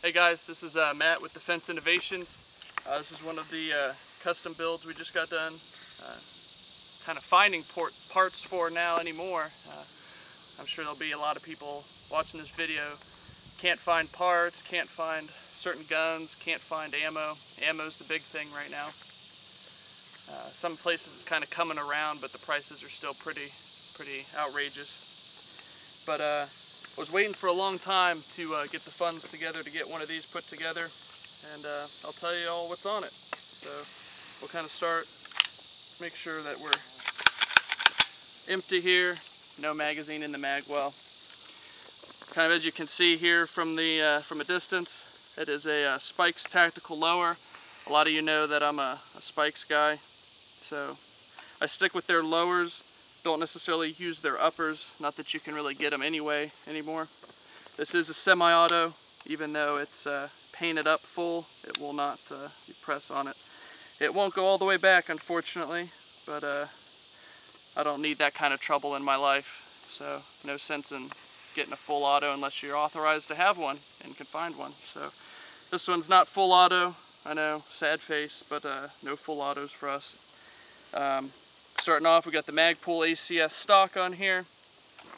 Hey guys, this is Matt with Defense Innovations. This is one of the custom builds we just got done. Kind of finding parts for now anymore. I'm sure there'll be a lot of people watching this video. Can't find parts, can't find certain guns, can't find ammo. Ammo's the big thing right now. Some places it's kind of coming around, but the prices are still pretty outrageous. But I was waiting for a long time to get the funds together to get one of these put together, and I'll tell you all what's on it. So we'll kind of start, make sure that we're empty here, no magazine in the mag well. Kind of as you can see here from a distance, it is a Spikes tactical lower. A lot of you know that I'm a Spikes guy, so I stick with their lowers. Don't necessarily use their uppers, not that you can really get them anymore. This is a semi-auto. Even though it's painted up full, it will not, you press on it. It won't go all the way back, unfortunately, but I don't need that kind of trouble in my life, so no sense in getting a full auto unless you're authorized to have one and can find one. So this one's not full auto. I know, sad face, but no full autos for us. Starting off, we got the Magpul ACS stock on here.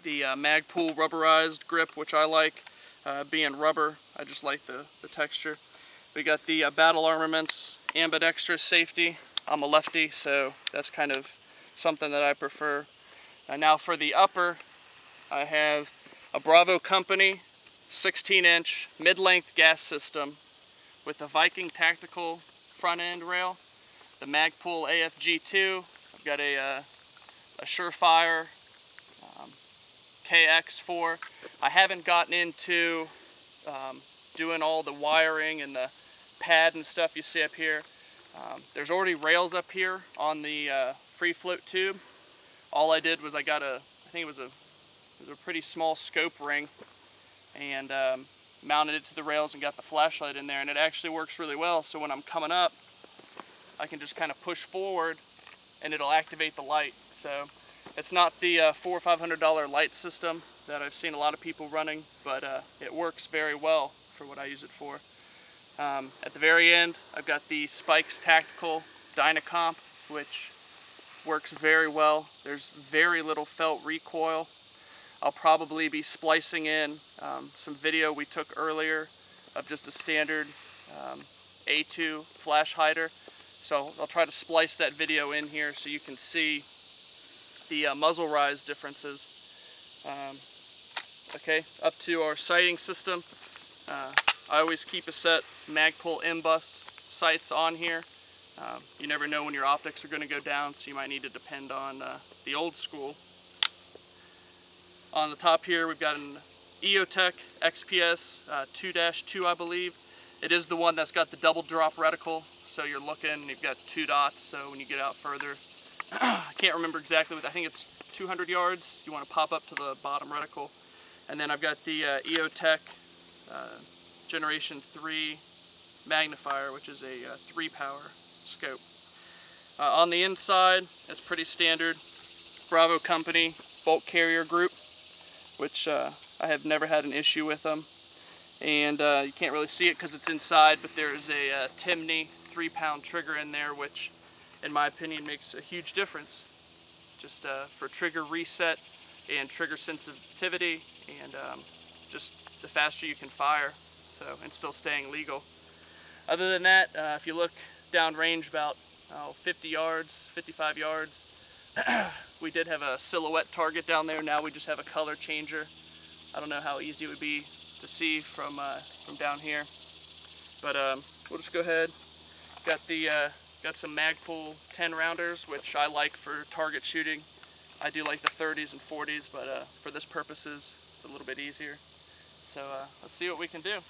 The Magpul rubberized grip, which I like, being rubber. I just like the texture. We got the Battle Armaments ambidextrous safety. I'm a lefty, so that's kind of something that I prefer. Now for the upper, I have a Bravo Company 16-inch mid-length gas system with the Viking tactical front end rail, the Magpul AFG2. I've got a Surefire KX4. I haven't gotten into doing all the wiring and the pad and stuff you see up here. There's already rails up here on the free float tube. All I did was I got I think it was a pretty small scope ring, and mounted it to the rails and got the flashlight in there, and it actually works really well. So when I'm coming up, I can just kind of push forward and it'll activate the light. So it's not the $400 or $500 light system that I've seen a lot of people running, but it works very well for what I use it for. At the very end, I've got the Spikes tactical dynacomp, which works very well. There's very little felt recoil. I'll probably be splicing in some video we took earlier of just a standard A2 flash hider. So I'll try to splice that video in here so you can see the muzzle rise differences. Okay, up to our sighting system. I always keep a set Magpul M-Bus sights on here. You never know when your optics are going to go down, so you might need to depend on the old school. On the top here, we've got an EOTech XPS 2-2, I believe. It is the one that's got the double drop reticle, so you're looking, you've got 2 dots, so when you get out further, I can't remember exactly, I think it's 200 yards, you want to pop up to the bottom reticle. And then I've got the EOTech Generation 3 magnifier, which is a 3-power scope. On the inside, it's pretty standard Bravo Company bolt carrier group, which I have never had an issue with them. And you can't really see it because it's inside, but there's a Timney 3-pound trigger in there, which in my opinion makes a huge difference just for trigger reset and trigger sensitivity, and just the faster you can fire, so, and still staying legal. Other than that, if you look down range about 50 yards, 55 yards, we did have a silhouette target down there. Now we just have a color changer. I don't know how easy it would be to see from down here, but we'll just go ahead. Got some Magpul 10 rounders, which I like for target shooting. I do like the 30s and 40s, but for this purposes, it's a little bit easier. So let's see what we can do.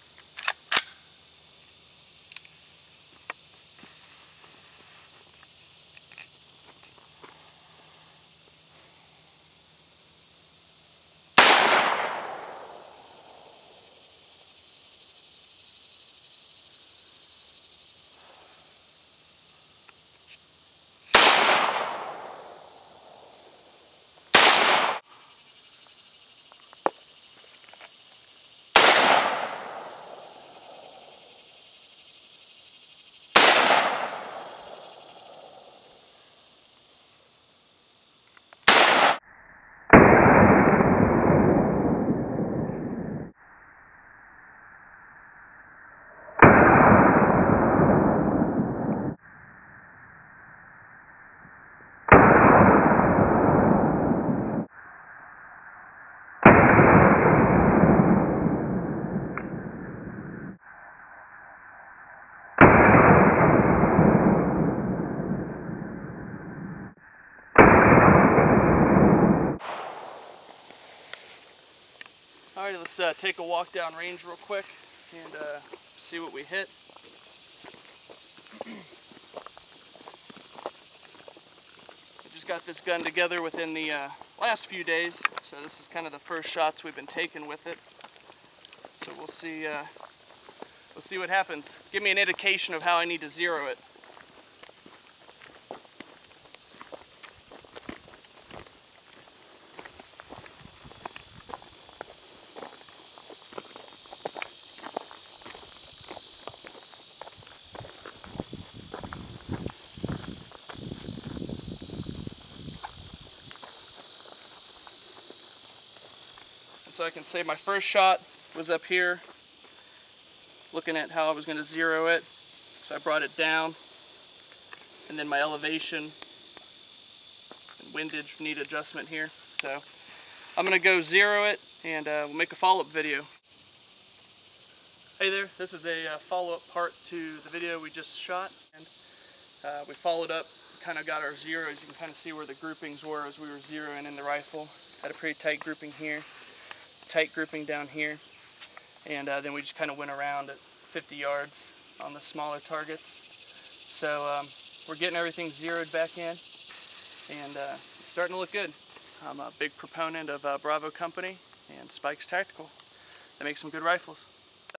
Alright, let's take a walk down range real quick and see what we hit. I just got this gun together within the last few days, so this is kind of the first shots we've been taking with it. So we'll see what happens. Give me an indication of how I need to zero it. So I can say my first shot was up here, looking at how I was going to zero it. So I brought it down, and then my elevation and windage need adjustment here. So I'm going to go zero it, and we'll make a follow-up video. Hey there, this is a follow-up part to the video we just shot, and we followed up, kind of got our zeros. You can kind of see where the groupings were as we were zeroing in the rifle. Had a pretty tight grouping here, tight grouping down here, and then we just kind of went around at 50 yards on the smaller targets. So we're getting everything zeroed back in, and it's starting to look good. I'm a big proponent of Bravo Company and Spikes Tactical. They make some good rifles.